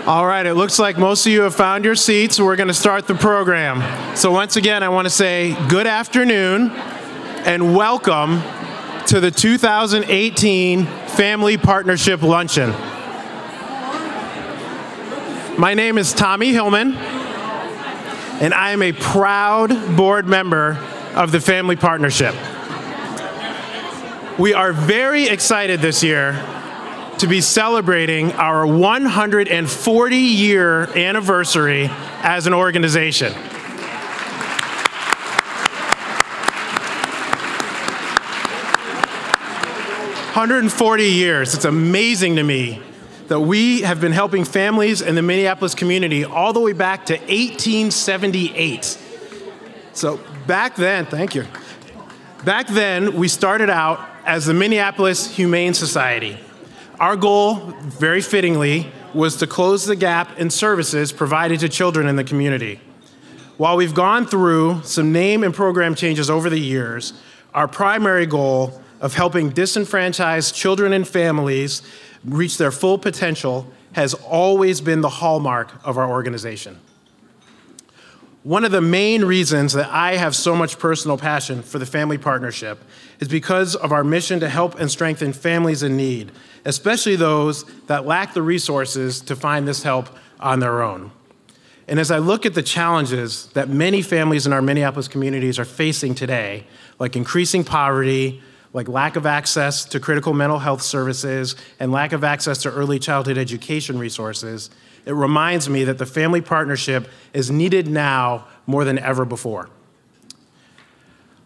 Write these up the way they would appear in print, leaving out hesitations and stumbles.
All right, it looks like most of you have found your seats. We're going to start the program. So once again, I want to say good afternoon and welcome to the 2018 Family Partnership Luncheon. My name is Tommy Hillman, and I am a proud board member of the Family Partnership. We are very excited this year to be celebrating our 140-year anniversary as an organization. 140 years. It's amazing to me that we have been helping families in the Minneapolis community all the way back to 1878. So back then, thank you. Back then, we started out as the Minneapolis Humane Society. Our goal, very fittingly, was to close the gap in services provided to children in the community. While we've gone through some name and program changes over the years, our primary goal of helping disenfranchised children and families reach their full potential has always been the hallmark of our organization. One of the main reasons that I have so much personal passion for the Family Partnership is because of our mission to help and strengthen families in need, especially those that lack the resources to find this help on their own. And as I look at the challenges that many families in our Minneapolis communities are facing today, like increasing poverty, like lack of access to critical mental health services, and lack of access to early childhood education resources, it reminds me that the Family Partnership is needed now more than ever before.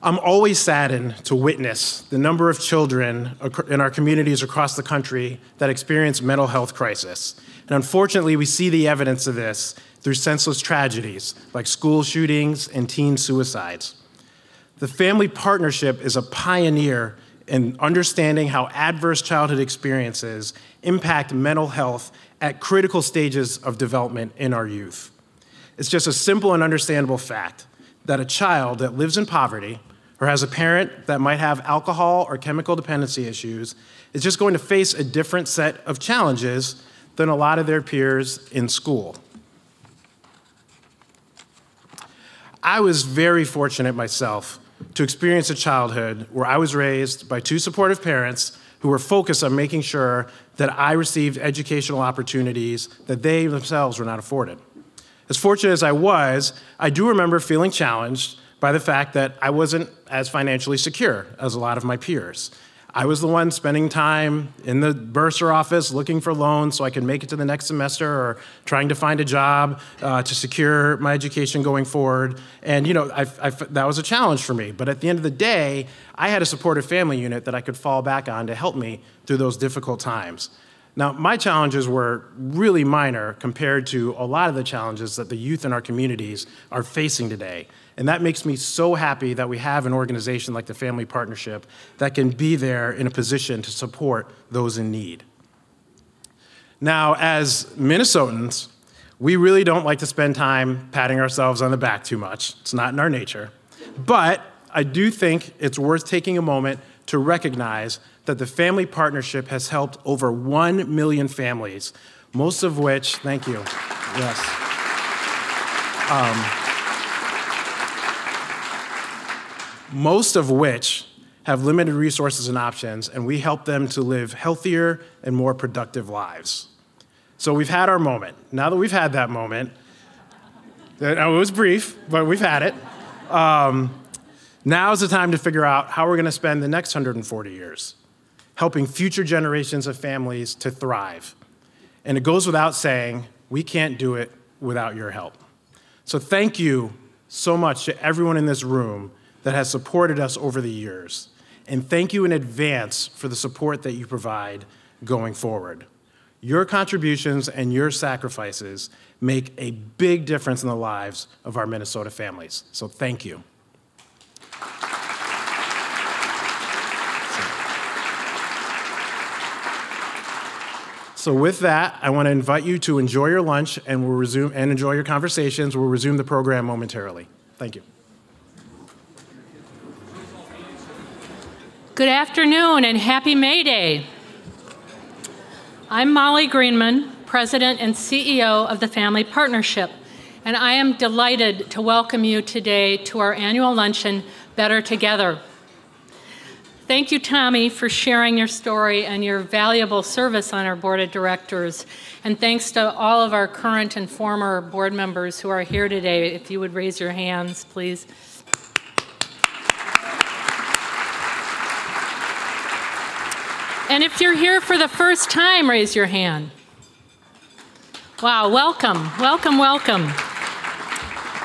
I'm always saddened to witness the number of children in our communities across the country that experience mental health crisis. And unfortunately, we see the evidence of this through senseless tragedies like school shootings and teen suicides. The Family Partnership is a pioneer in understanding how adverse childhood experiences impact mental health at critical stages of development in our youth. It's just a simple and understandable fact that a child that lives in poverty or has a parent that might have alcohol or chemical dependency issues is just going to face a different set of challenges than a lot of their peers in school. I was very fortunate myself to experience a childhood where I was raised by two supportive parents who were focused on making sure that I received educational opportunities that they themselves were not afforded. As fortunate as I was, I do remember feeling challenged by the fact that I wasn't as financially secure as a lot of my peers. I was the one spending time in the bursar office looking for loans so I could make it to the next semester or trying to find a job to secure my education going forward. And that was a challenge for me. But at the end of the day, I had a supportive family unit that I could fall back on to help me through those difficult times. Now, my challenges were really minor compared to a lot of the challenges that the youth in our communities are facing today. And that makes me so happy that we have an organization like the Family Partnership that can be there in a position to support those in need. Now, as Minnesotans, we really don't like to spend time patting ourselves on the back too much. It's not in our nature. But I do think it's worth taking a moment to recognize that the Family Partnership has helped over 1 million families, most of which, thank you, yes. Most of which have limited resources and options, and we help them to live healthier and more productive lives. So we've had our moment. Now that we've had that moment, it was brief, but we've had it. Now is the time to figure out how we're going to spend the next 140 years, helping future generations of families to thrive. And it goes without saying, we can't do it without your help. So thank you so much to everyone in this room that has supported us over the years. And thank you in advance for the support that you provide going forward. Your contributions and your sacrifices make a big difference in the lives of our Minnesota families. So thank you. So with that, I want to invite you to enjoy your lunch and enjoy your conversations. We'll resume the program momentarily. Thank you. Good afternoon and happy May Day. I'm Molly Greenman, President and CEO of the Family Partnership, and I am delighted to welcome you today to our annual luncheon, Better Together. Thank you, Tommy, for sharing your story and your valuable service on our board of directors. And thanks to all of our current and former board members who are here today. If you would raise your hands, please. And if you're here for the first time, raise your hand. Wow, welcome, welcome, welcome.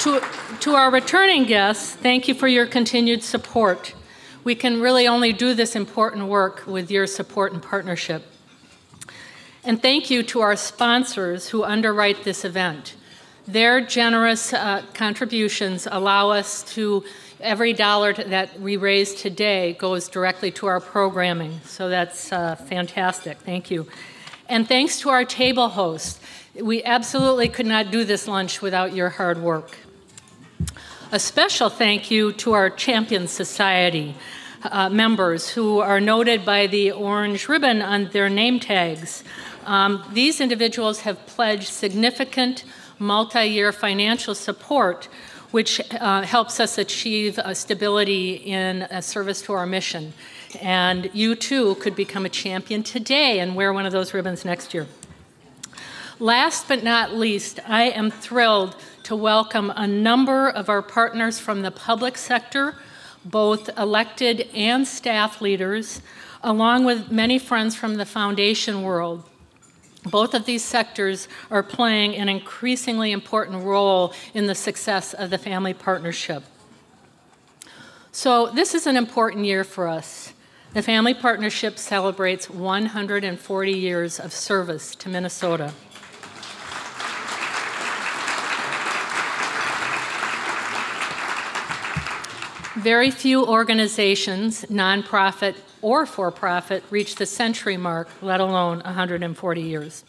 To our returning guests, thank you for your continued support. We can really only do this important work with your support and partnership. And thank you to our sponsors who underwrite this event. Their generous contributions allow us to, every dollar that we raise today goes directly to our programming. So that's fantastic, thank you. And thanks to our table hosts. We absolutely could not do this lunch without your hard work. A special thank you to our Champion Society members who are noted by the orange ribbon on their name tags. These individuals have pledged significant multi-year financial support, which helps us achieve stability in service to our mission. And you too could become a champion today and wear one of those ribbons next year. Last but not least, I am thrilled to welcome a number of our partners from the public sector, both elected and staff leaders, along with many friends from the foundation world. Both of these sectors are playing an increasingly important role in the success of the Family Partnership. So this is an important year for us. The Family Partnership celebrates 140 years of service to Minnesota. Very few organizations, nonprofit or for-profit, reach the century mark, let alone 140 years.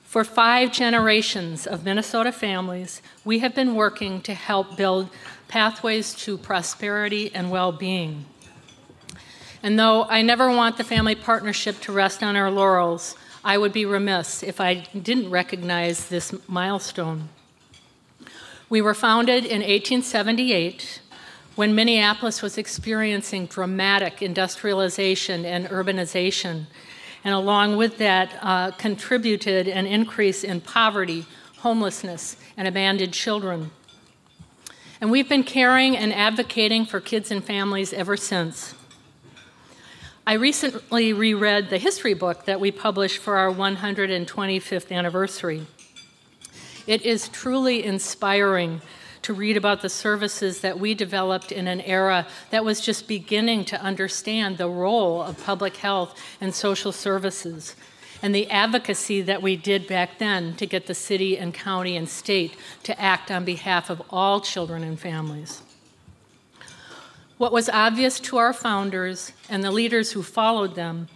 For 5 generations of Minnesota families, we have been working to help build pathways to prosperity and well-being. And though I never want the Family Partnership to rest on our laurels, I would be remiss if I didn't recognize this milestone. We were founded in 1878, when Minneapolis was experiencing dramatic industrialization and urbanization, and along with that contributed an increase in poverty, homelessness, and abandoned children. And we've been caring and advocating for kids and families ever since. I recently reread the history book that we published for our 125th anniversary. It is truly inspiring to read about the services that we developed in an era that was just beginning to understand the role of public health and social services, and the advocacy that we did back then to get the city and county and state to act on behalf of all children and families. What was obvious to our founders and the leaders who followed them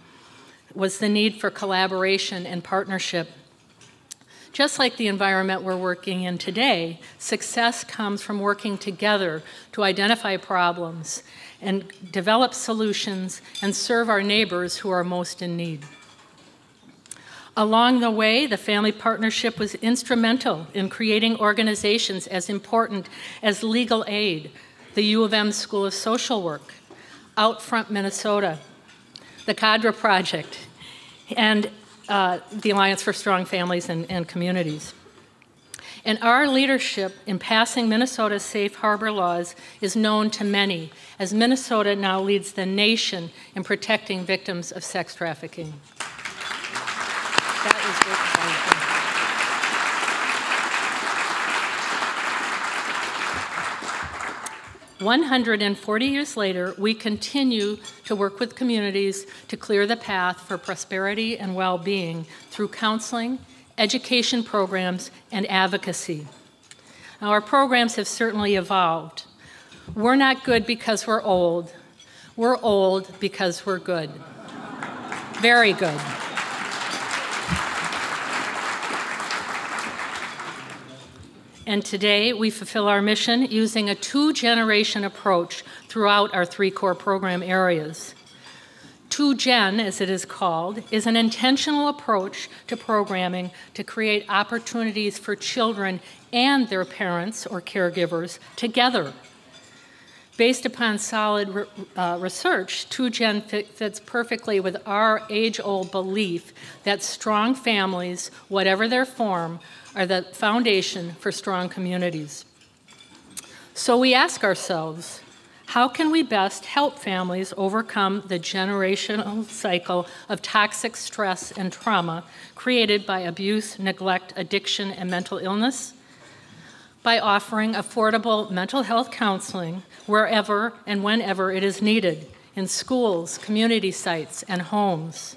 was the need for collaboration and partnership. Just like the environment we're working in today, success comes from working together to identify problems and develop solutions and serve our neighbors who are most in need. Along the way, the Family Partnership was instrumental in creating organizations as important as Legal Aid, the U of M School of Social Work, Outfront Minnesota, the Cadre Project, and the Alliance for Strong Families and Communities. And our leadership in passing Minnesota's safe harbor laws is known to many, as Minnesota now leads the nation in protecting victims of sex trafficking. That is great. 140 years later, we continue to work with communities to clear the path for prosperity and well-being through counseling, education programs, and advocacy. Now, our programs have certainly evolved. We're not good because we're old. We're old because we're good. Very good. And today, we fulfill our mission using a 2-generation approach throughout our 3 core program areas. 2Gen, as it is called, is an intentional approach to programming to create opportunities for children and their parents or caregivers together. Based upon solid research, 2Gen fits perfectly with our age-old belief that strong families, whatever their form, are the foundation for strong communities. So we ask ourselves, how can we best help families overcome the generational cycle of toxic stress and trauma created by abuse, neglect, addiction, and mental illness? By offering affordable mental health counseling wherever and whenever it is needed, in schools, community sites, and homes.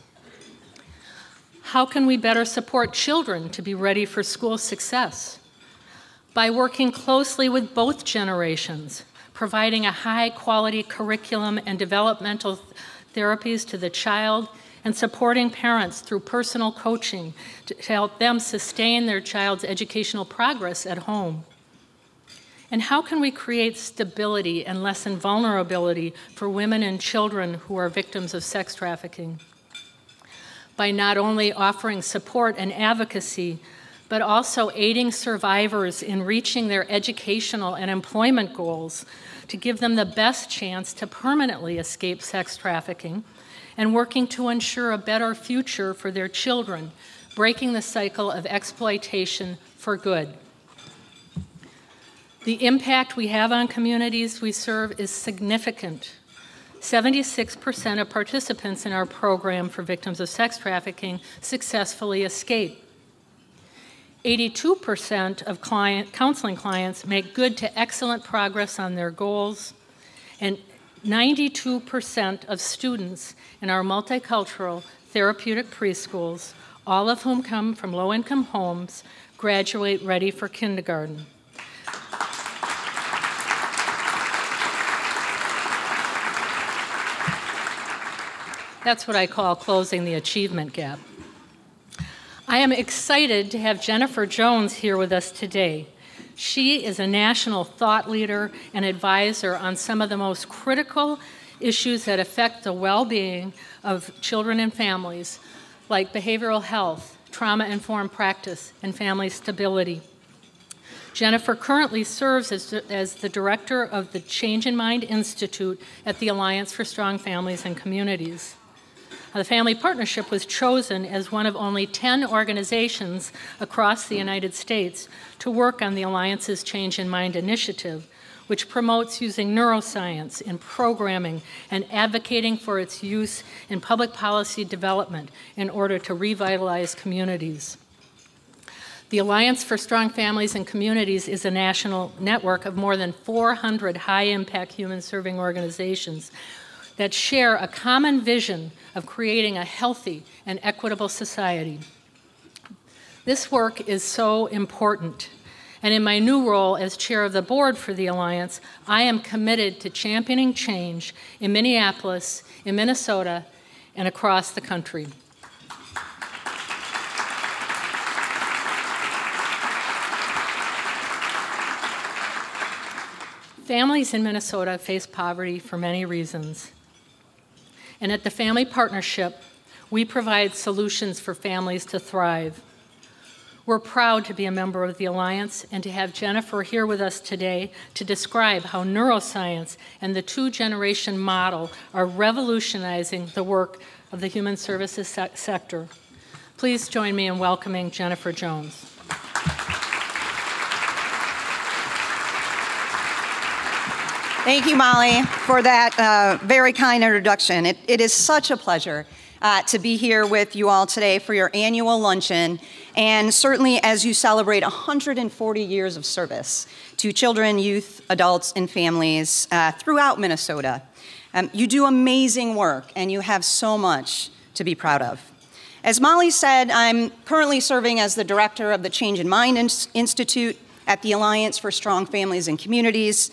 How can we better support children to be ready for school success? By working closely with both generations, providing a high-quality curriculum and developmental therapies to the child, and supporting parents through personal coaching to help them sustain their child's educational progress at home. And how can we create stability and lessen vulnerability for women and children who are victims of sex trafficking? By not only offering support and advocacy, but also aiding survivors in reaching their educational and employment goals to give them the best chance to permanently escape sex trafficking, and working to ensure a better future for their children, breaking the cycle of exploitation for good. The impact we have on communities we serve is significant. 76% of participants in our program for victims of sex trafficking successfully escape. 82% of counseling clients make good to excellent progress on their goals, and 92% of students in our multicultural therapeutic preschools, all of whom come from low-income homes, graduate ready for kindergarten. That's what I call closing the achievement gap. I am excited to have Jennifer Jones here with us today. She is a national thought leader and advisor on some of the most critical issues that affect the well-being of children and families, like behavioral health, trauma-informed practice, and family stability. Jennifer currently serves as the director of the Change in Mind Institute at the Alliance for Strong Families and Communities. The Family Partnership was chosen as one of only 10 organizations across the United States to work on the Alliance's Change in Mind initiative, which promotes using neuroscience in programming and advocating for its use in public policy development in order to revitalize communities. The Alliance for Strong Families and Communities is a national network of more than 400 high-impact human-serving organizations that share a common vision of creating a healthy and equitable society. This work is so important, and in my new role as chair of the board for the Alliance, I am committed to championing change in Minneapolis, in Minnesota, and across the country. Families in Minnesota face poverty for many reasons. And at the Family Partnership, we provide solutions for families to thrive. We're proud to be a member of the Alliance and to have Jennifer here with us today to describe how neuroscience and the two-generation model are revolutionizing the work of the human services sector. Please join me in welcoming Jennifer Jones. Thank you, Molly, for that very kind introduction. It is such a pleasure to be here with you all today for your annual luncheon, and certainly as you celebrate 140 years of service to children, youth, adults, and families throughout Minnesota. You do amazing work, and you have so much to be proud of. As Molly said, I'm currently serving as the director of the Change in Mind Institute at the Alliance for Strong Families and Communities.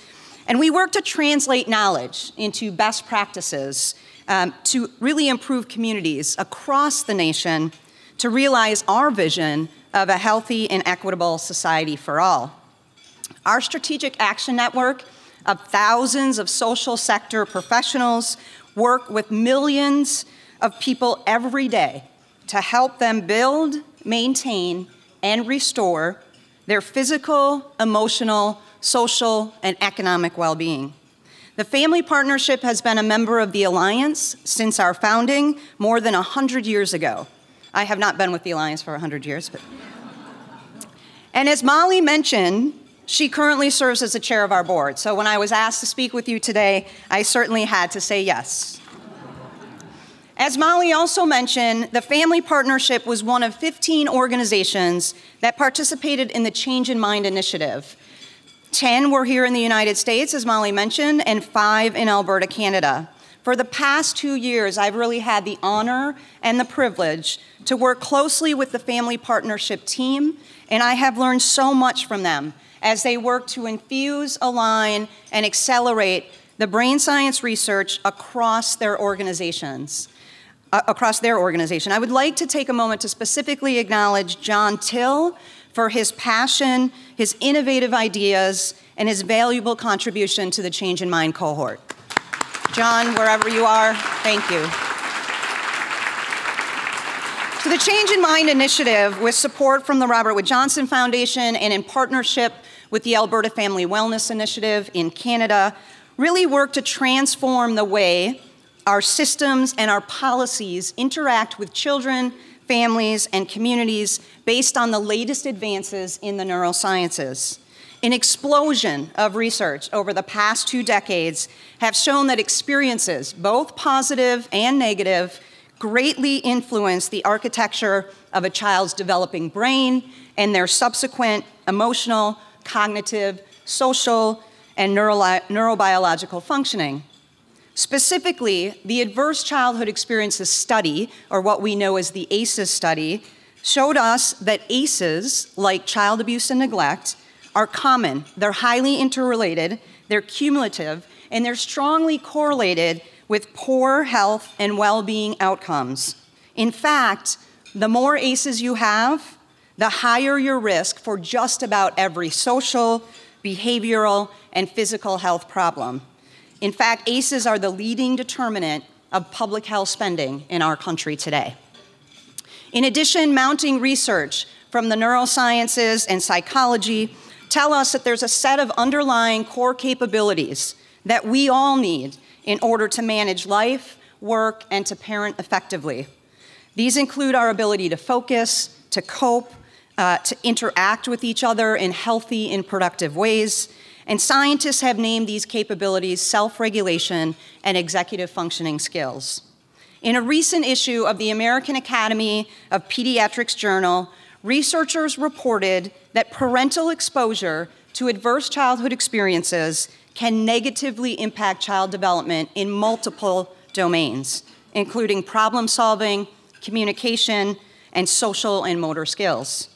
And we work to translate knowledge into best practices to really improve communities across the nation to realize our vision of a healthy and equitable society for all. Our strategic action network of thousands of social sector professionals work with millions of people every day to help them build, maintain, and restore their physical, emotional, social, and economic well-being. The Family Partnership has been a member of the Alliance since our founding more than 100 years ago. I have not been with the Alliance for 100 years, but. And as Molly mentioned, she currently serves as the chair of our board. So when I was asked to speak with you today, I certainly had to say yes. As Molly also mentioned, the Family Partnership was one of 15 organizations that participated in the Change in Mind initiative. 10 were here in the United States, as Molly mentioned, and 5 in Alberta, Canada. For the past 2 years, I've really had the honor and the privilege to work closely with the Family Partnership team, and I have learned so much from them as they work to infuse, align, and accelerate the brain science research across their organizations. I would like to take a moment to specifically acknowledge John Till for his passion, his innovative ideas, and his valuable contribution to the Change in Mind cohort. John, wherever you are, thank you. So the Change in Mind initiative, with support from the Robert Wood Johnson Foundation and in partnership with the Alberta Family Wellness Initiative in Canada, really worked to transform the way our systems and our policies interact with children, families, and communities based on the latest advances in the neurosciences. An explosion of research over the past 2 decades have shown that experiences, both positive and negative, greatly influence the architecture of a child's developing brain and their subsequent emotional, cognitive, social, and neurobiological functioning. Specifically, the Adverse Childhood Experiences Study, or what we know as the ACEs study, showed us that ACEs, like child abuse and neglect, are common. They're highly interrelated, they're cumulative, and they're strongly correlated with poor health and well-being outcomes. In fact, the more ACEs you have, the higher your risk for just about every social, behavioral, and physical health problem. In fact, ACEs are the leading determinant of public health spending in our country today. In addition, mounting research from the neurosciences and psychology tell us that there's a set of underlying core capabilities that we all need in order to manage life, work, and to parent effectively. These include our ability to focus, to cope, to interact with each other in healthy and productive ways, and scientists have named these capabilities self-regulation and executive functioning skills. In a recent issue of the American Academy of Pediatrics Journal, researchers reported that parental exposure to adverse childhood experiences can negatively impact child development in multiple domains, including problem solving, communication, and social and motor skills.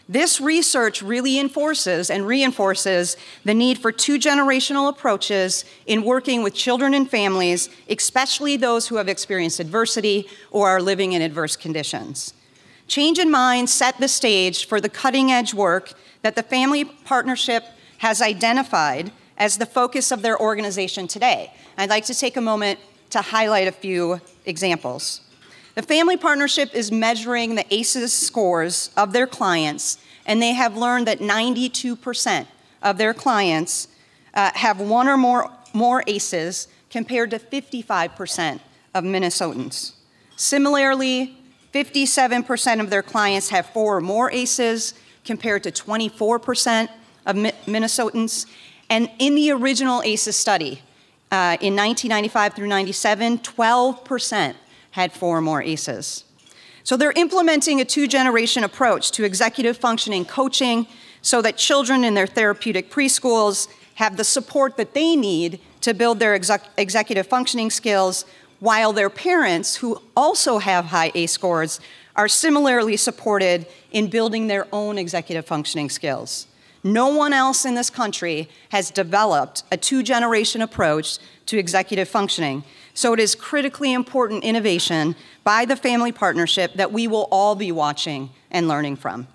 This research really enforces and reinforces the need for 2-generational approaches in working with children and families, especially those who have experienced adversity or are living in adverse conditions. Change in Mind set the stage for the cutting-edge work that the Family Partnership has identified as the focus of their organization today. I'd like to take a moment to highlight a few examples. The Family Partnership is measuring the ACEs scores of their clients, and they have learned that 92% of their clients have 1 or more ACEs compared to 55% of Minnesotans. Similarly, 57% of their clients have 4 or more ACEs compared to 24% of Minnesotans. And in the original ACEs study, in 1995 through 97, 12% had 4 or more ACEs. So they're implementing a 2-generation approach to executive functioning coaching so that children in their therapeutic preschools have the support that they need to build their executive functioning skills, while their parents, who also have high ACE scores, are similarly supported in building their own executive functioning skills. No one else in this country has developed a 2-generation approach to executive functioning. So it is critically important innovation by the Family Partnership that we will all be watching and learning from.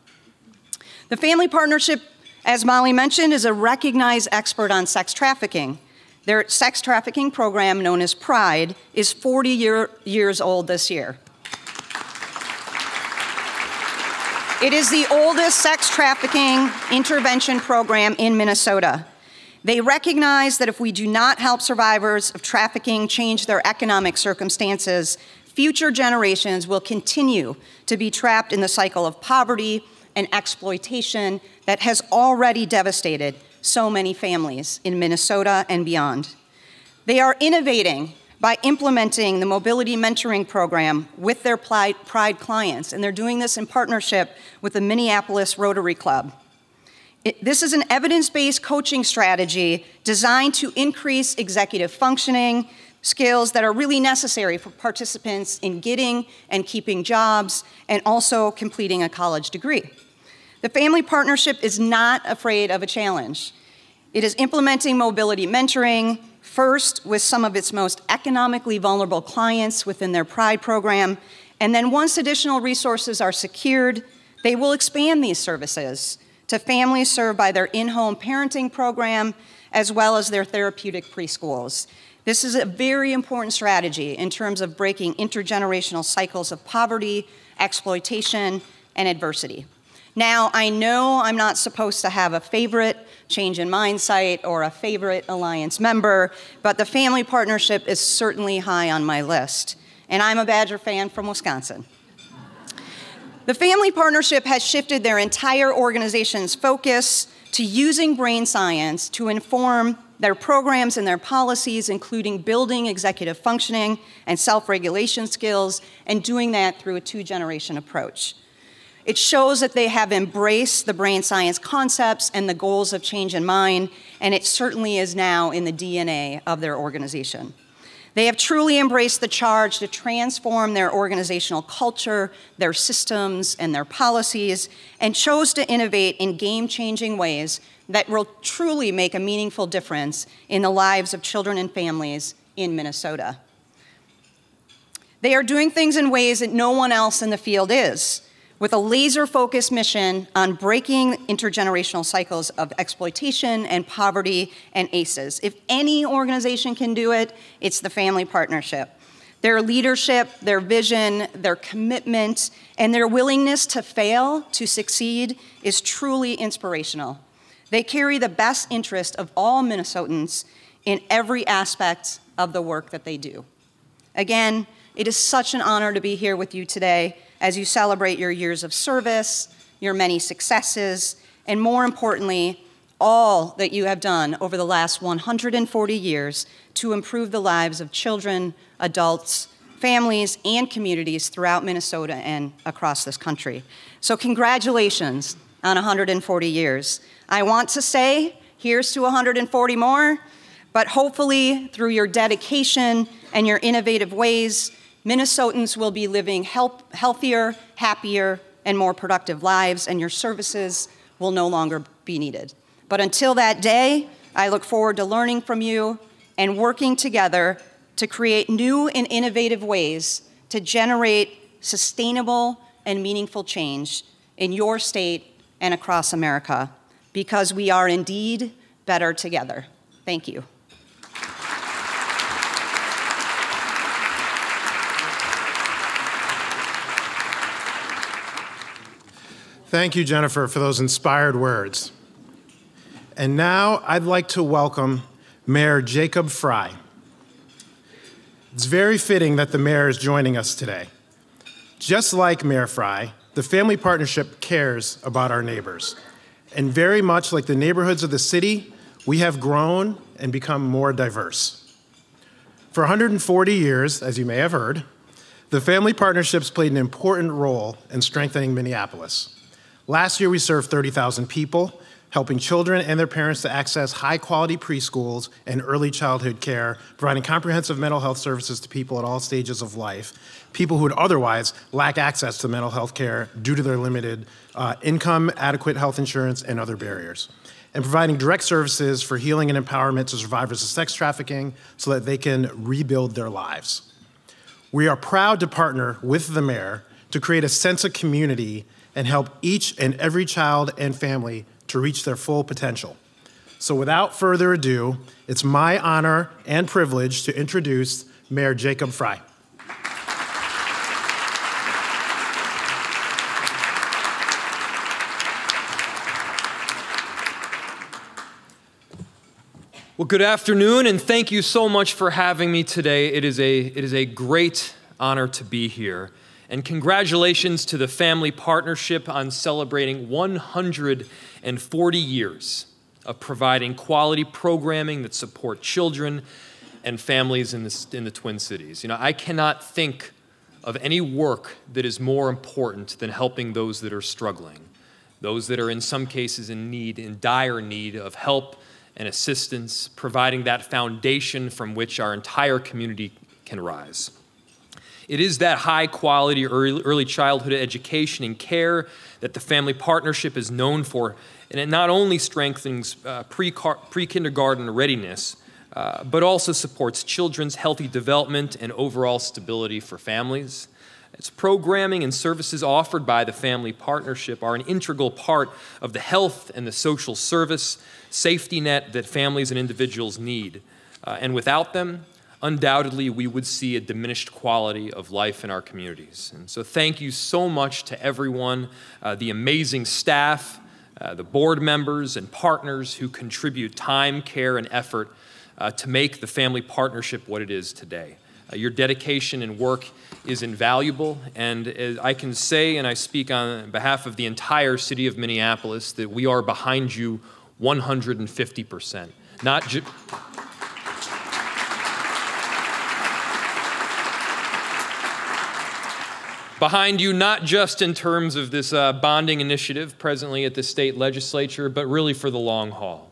The Family Partnership, as Molly mentioned, is a recognized expert on sex trafficking. Their sex trafficking program, known as Pride, is 40 years old this year. It is the oldest sex trafficking intervention program in Minnesota. They recognize that if we do not help survivors of trafficking change their economic circumstances, future generations will continue to be trapped in the cycle of poverty and exploitation that has already devastated so many families in Minnesota and beyond. They are innovating by implementing the mobility mentoring program with their Pride clients, and they're doing this in partnership with the Minneapolis Rotary Club. This is an evidence-based coaching strategy designed to increase executive functioning skills that are really necessary for participants in getting and keeping jobs and also completing a college degree. The Family Partnership is not afraid of a challenge. It is implementing mobility mentoring, first with some of its most economically vulnerable clients within their Pride program, and then once additional resources are secured, they will expand these services to families served by their in-home parenting program, as well as their therapeutic preschools. This is a very important strategy in terms of breaking intergenerational cycles of poverty, exploitation, and adversity. Now, I know I'm not supposed to have a favorite Change in Mind site or a favorite Alliance member, but the Family Partnership is certainly high on my list. And I'm a Badger fan from Wisconsin. The Family Partnership has shifted their entire organization's focus to using brain science to inform their programs and their policies, including building executive functioning and self-regulation skills, and doing that through a two-generation approach. It shows that they have embraced the brain science concepts and the goals of Change in Mind, and it certainly is now in the DNA of their organization. They have truly embraced the charge to transform their organizational culture, their systems, and their policies, and chose to innovate in game-changing ways that will truly make a meaningful difference in the lives of children and families in Minnesota. They are doing things in ways that no one else in the field is, with a laser-focused mission on breaking intergenerational cycles of exploitation and poverty and ACEs. If any organization can do it, it's the Family Partnership. Their leadership, their vision, their commitment, and their willingness to fail to succeed is truly inspirational. They carry the best interest of all Minnesotans in every aspect of the work that they do. Again, it is such an honor to be here with you today as you celebrate your years of service, your many successes, and more importantly, all that you have done over the last 140 years to improve the lives of children, adults, families, and communities throughout Minnesota and across this country. So congratulations on 140 years. I want to say, here's to 140 more, but hopefully through your dedication and your innovative ways, Minnesotans will be living healthier, happier, and more productive lives, and your services will no longer be needed. But until that day, I look forward to learning from you and working together to create new and innovative ways to generate sustainable and meaningful change in your state and across America, because we are indeed better together. Thank you. Thank you, Jennifer, for those inspired words. And now I'd like to welcome Mayor Jacob Fry. It's very fitting that the mayor is joining us today. Just like Mayor Fry, the Family Partnership cares about our neighbors. And very much like the neighborhoods of the city, we have grown and become more diverse. For 140 years, as you may have heard, the Family Partnerships played an important role in strengthening Minneapolis. Last year, we served 30,000 people, helping children and their parents to access high-quality preschools and early childhood care, providing comprehensive mental health services to people at all stages of life, people who would otherwise lack access to mental health care due to their limited income, adequate health insurance, and other barriers, and providing direct services for healing and empowerment to survivors of sex trafficking so that they can rebuild their lives. We are proud to partner with the mayor to create a sense of community and help each and every child and family to reach their full potential. So without further ado, it's my honor and privilege to introduce Mayor Jacob Fry. Well, good afternoon, and thank you so much for having me today. It is a great honor to be here. And congratulations to the Family Partnership on celebrating 140 years of providing quality programming that support children and families in the Twin Cities. You know, I cannot think of any work that is more important than helping those that are struggling, those that are in some cases in dire need of help and assistance, providing that foundation from which our entire community can rise. It is that high-quality early childhood education and care that the Family Partnership is known for, and it not only strengthens pre-kindergarten readiness, but also supports children's healthy development and overall stability for families. Its programming and services offered by the Family Partnership are an integral part of the health and the social service safety net that families and individuals need. And without them, undoubtedly, we would see a diminished quality of life in our communities. And so thank you so much to everyone, the amazing staff, the board members and partners who contribute time, care, and effort to make the Family Partnership what it is today. Your dedication and work is invaluable, and I can say, and I speak on behalf of the entire city of Minneapolis, that we are behind you 150%. Behind you, not just in terms of this bonding initiative presently at the state legislature, but really for the long haul.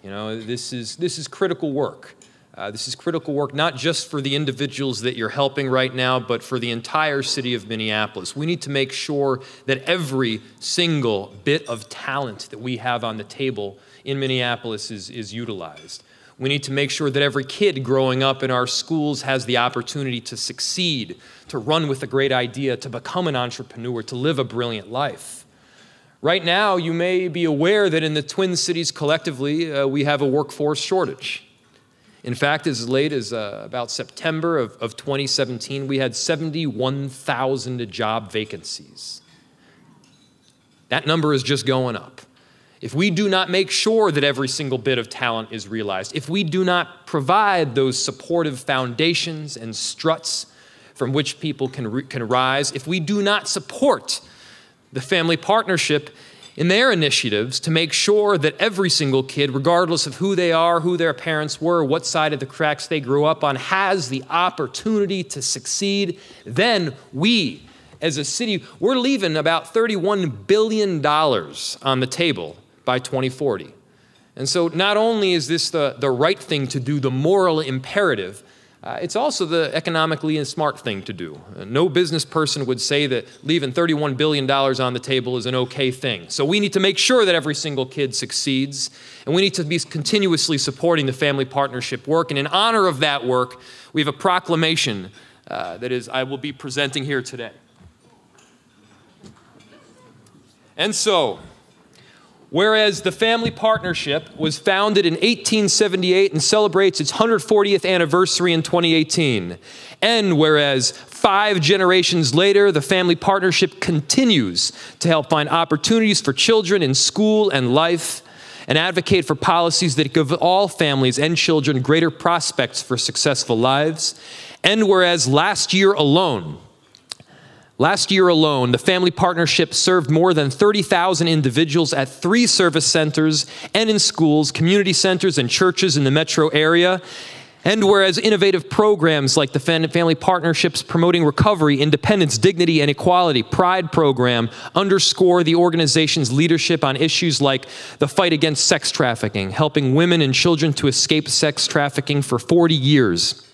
You know, this is critical work. This is critical work not just for the individuals that you're helping right now, but for the entire city of Minneapolis. We need to make sure that every single bit of talent that we have on the table in Minneapolis is utilized. We need to make sure that every kid growing up in our schools has the opportunity to succeed, to run with a great idea, to become an entrepreneur, to live a brilliant life. Right now, you may be aware that in the Twin Cities collectively, we have a workforce shortage. In fact, as late as about September of 2017, we had 71,000 job vacancies. That number is just going up. If we do not make sure that every single bit of talent is realized, if we do not provide those supportive foundations and struts from which people can rise, if we do not support the Family Partnership in their initiatives to make sure that every single kid, regardless of who they are, who their parents were, what side of the cracks they grew up on, has the opportunity to succeed, then we, as a city, we're leaving about $31 billion on the table by 2040. And so not only is this the right thing to do, the moral imperative, it's also the economically and smart thing to do. No business person would say that leaving $31 billion on the table is an okay thing. So we need to make sure that every single kid succeeds, and we need to be continuously supporting the Family Partnership work. And in honor of that work, we have a proclamation I will be presenting here today. And so, whereas the Family Partnership was founded in 1878 and celebrates its 140th anniversary in 2018, and whereas 5 generations later, the Family Partnership continues to help find opportunities for children in school and life and advocate for policies that give all families and children greater prospects for successful lives, and whereas last year alone, the Family Partnership served more than 30,000 individuals at 3 service centers and in schools, community centers, and churches in the metro area. And whereas innovative programs like the Family Partnership's Promoting Recovery, Independence, Dignity, and Equality Pride program underscore the organization's leadership on issues like the fight against sex trafficking, helping women and children to escape sex trafficking for 40 years.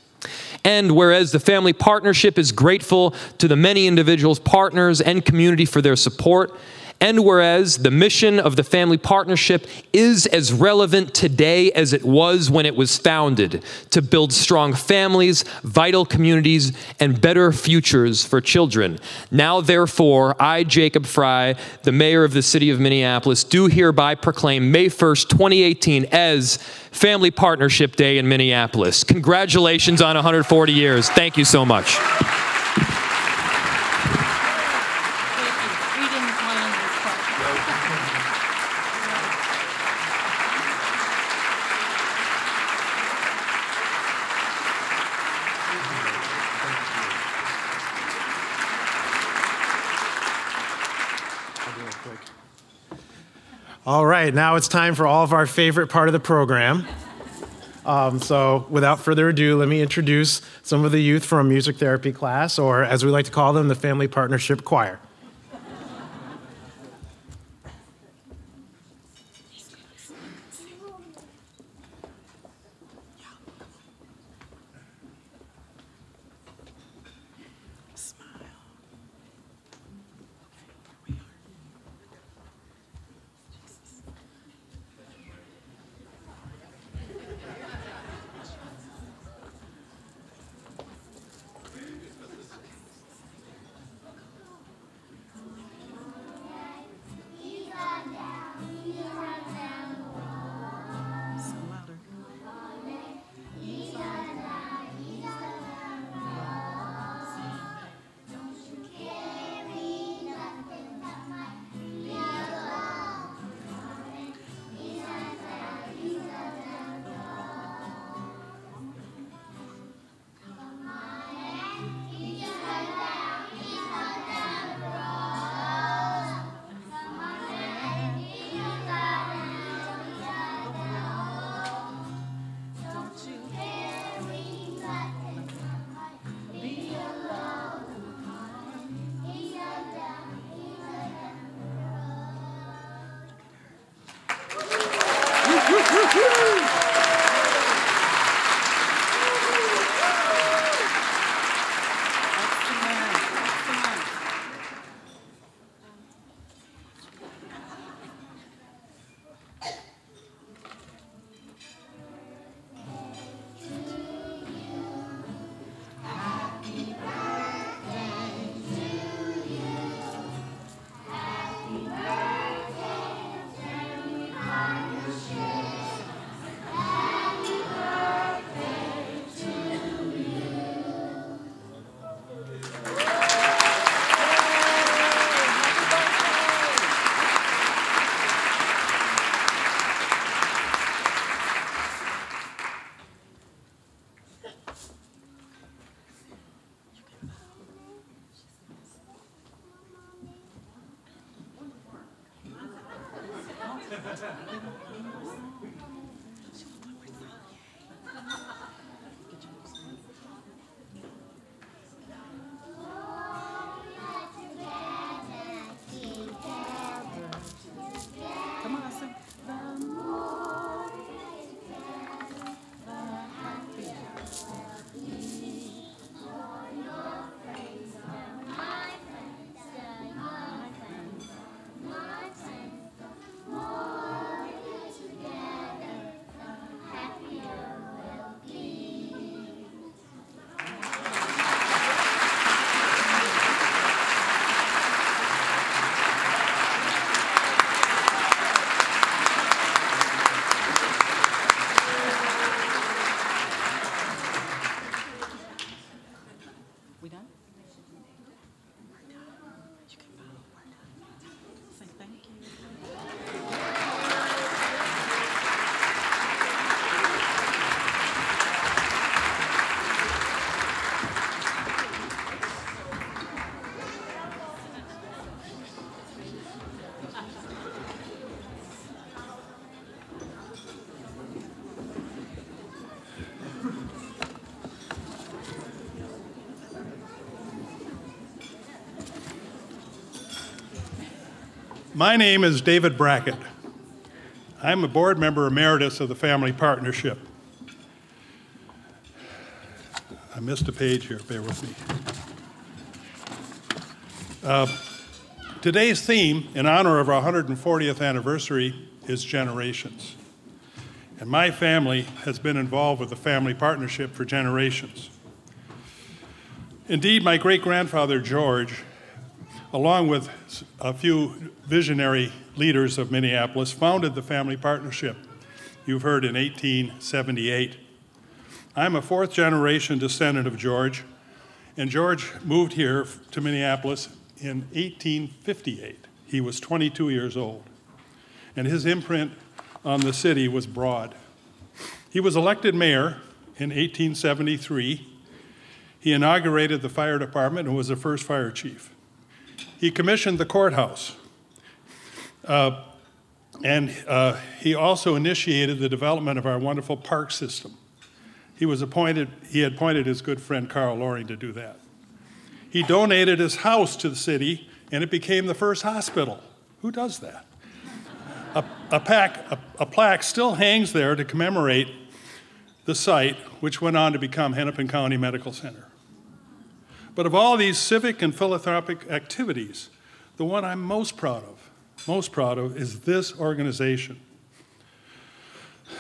And whereas the Family Partnership is grateful to the many individuals, partners, and community for their support, And whereas the mission of the Family Partnership is as relevant today as it was when it was founded, to build strong families, vital communities, and better futures for children. Now, therefore, I, Jacob Fry, the mayor of the city of Minneapolis, do hereby proclaim May 1st, 2018 as Family Partnership Day in Minneapolis. Congratulations on 140 years. Thank you so much. All right, now it's time for all of our favorite part of the program. So without further ado, let me introduce some of the youth from music therapy class, or as we like to call them, the Family Partnership Choir. My name is David Brackett. I'm a board member emeritus of the Family Partnership. I missed a page here, bear with me. Today's theme, in honor of our 140th anniversary, is generations. And my family has been involved with the Family Partnership for generations. Indeed, my great-grandfather, George, along with a few visionary leaders of Minneapolis, founded the Family Partnership, you've heard, in 1878. I'm a fourth-generation descendant of George, and George moved here to Minneapolis in 1858. He was 22 years old, and his imprint on the city was broad. He was elected mayor in 1873. He inaugurated the fire department and was the first fire chief. He commissioned the courthouse, and he also initiated the development of our wonderful park system. He had appointed his good friend Carl Loring to do that. He donated his house to the city, and it became the first hospital. Who does that? A plaque still hangs there to commemorate the site, which went on to become Hennepin County Medical Center. But of all these civic and philanthropic activities, the one I'm most proud of is this organization.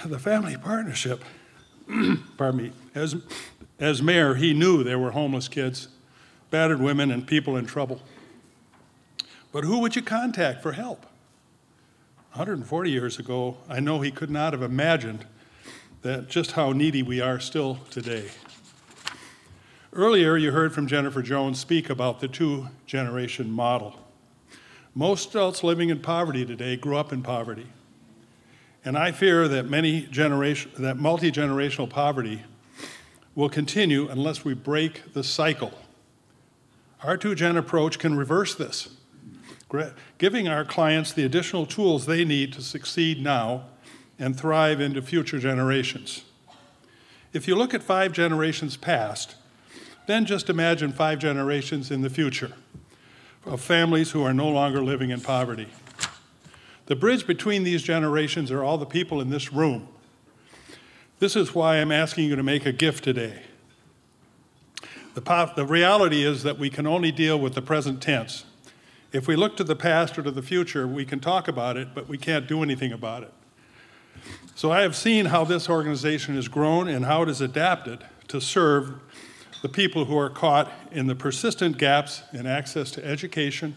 The Family Partnership, pardon me, as mayor, he knew there were homeless kids, battered women, and people in trouble. But who would you contact for help? 140 years ago, I know he could not have imagined that just how needy we are still today. Earlier, you heard from Jennifer Jones speak about the two-generation model. Most adults living in poverty today grew up in poverty. And I fear that multi-generational poverty will continue unless we break the cycle. Our two-gen approach can reverse this, giving our clients the additional tools they need to succeed now and thrive into future generations. If you look at 5 generations past, then just imagine 5 generations in the future of families who are no longer living in poverty. The bridge between these generations are all the people in this room. This is why I'm asking you to make a gift today. The reality is that we can only deal with the present tense. If we look to the past or to the future, we can talk about it, but we can't do anything about it. So I have seen how this organization has grown and how it is adapted to serve the people who are caught in the persistent gaps in access to education,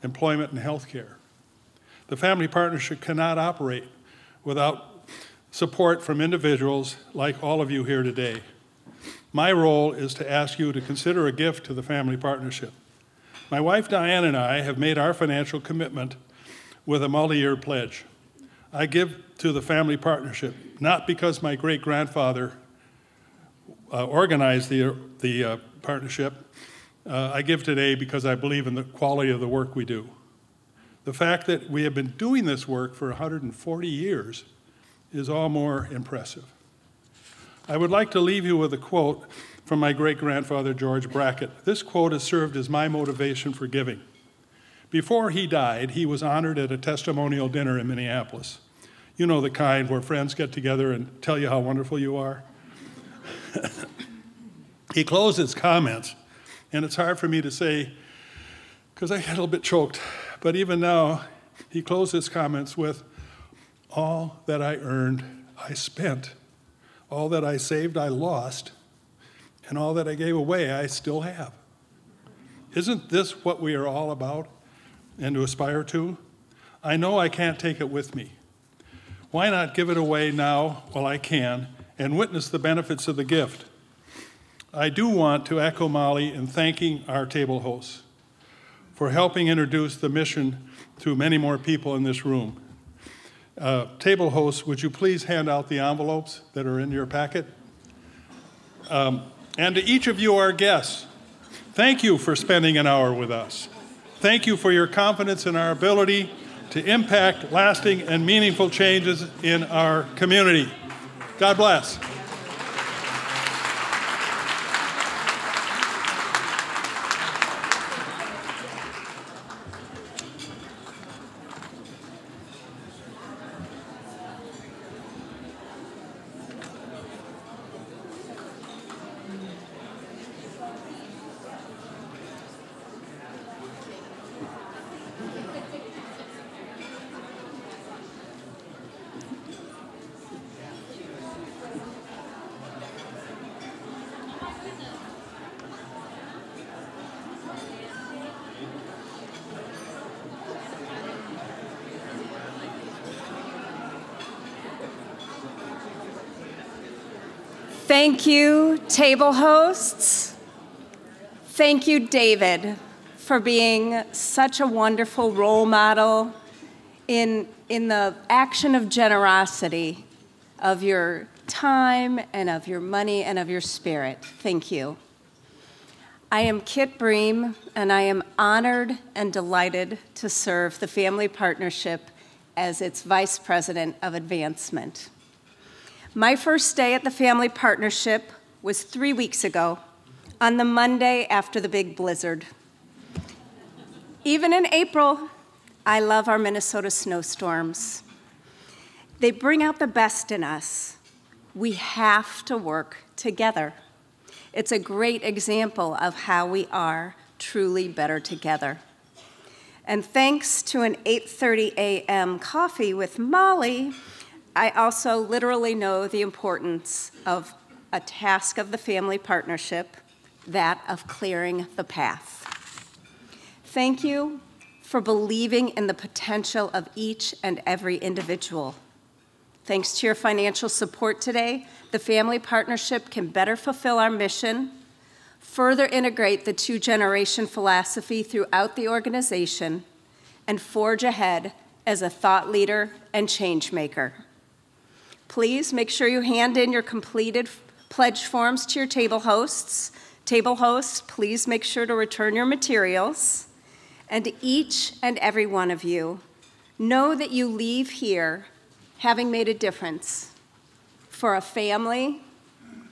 employment, and health care. The Family Partnership cannot operate without support from individuals like all of you here today. My role is to ask you to consider a gift to the Family Partnership. My wife Diane and I have made our financial commitment with a multi-year pledge. I give to the Family Partnership, not because my great-grandfather organized the partnership. I give today because I believe in the quality of the work we do. The fact that we have been doing this work for 140 years is all more impressive. I would like to leave you with a quote from my great-grandfather, George Brackett. This quote has served as my motivation for giving. Before he died, he was honored at a testimonial dinner in Minneapolis. You know the kind where friends get together and tell you how wonderful you are. He closed his comments, and it's hard for me to say because I get a little bit choked, but even now, he closed his comments with, "All that I earned, I spent. All that I saved, I lost. And all that I gave away, I still have." Isn't this what we are all about and to aspire to? I know I can't take it with me. Why not give it away now while I can and witness the benefits of the gift? I do want to echo Molly in thanking our table hosts for helping introduce the mission to many more people in this room. Table hosts, would you please hand out the envelopes that are in your packet? And to each of you, our guests, thank you for spending an hour with us. Thank you for your confidence in our ability to impact lasting and meaningful changes in our community. God bless. Thank you, table hosts. Thank you, David, for being such a wonderful role model in the action of generosity of your time and of your money and of your spirit. Thank you. I am Kit Bream, and I am honored and delighted to serve the Family Partnership as its Vice President of Advancement. My first day at the Family Partnership was 3 weeks ago, on the Monday after the big blizzard. Even in April, I love our Minnesota snowstorms. They bring out the best in us. We have to work together. It's a great example of how we are truly better together. And thanks to an 8:30 a.m. coffee with Molly, I also literally know the importance of a task of the Family Partnership, that of clearing the path. Thank you for believing in the potential of each and every individual. Thanks to your financial support today, the Family Partnership can better fulfill our mission, further integrate the two-generation philosophy throughout the organization, and forge ahead as a thought leader and change maker. Please make sure you hand in your completed pledge forms to your table hosts. Table hosts, please make sure to return your materials. And each and every one of you, know that you leave here having made a difference for a family,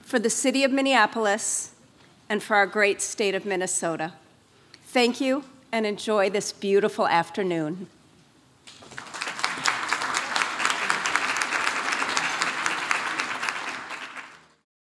for the city of Minneapolis, and for our great state of Minnesota. Thank you, and enjoy this beautiful afternoon.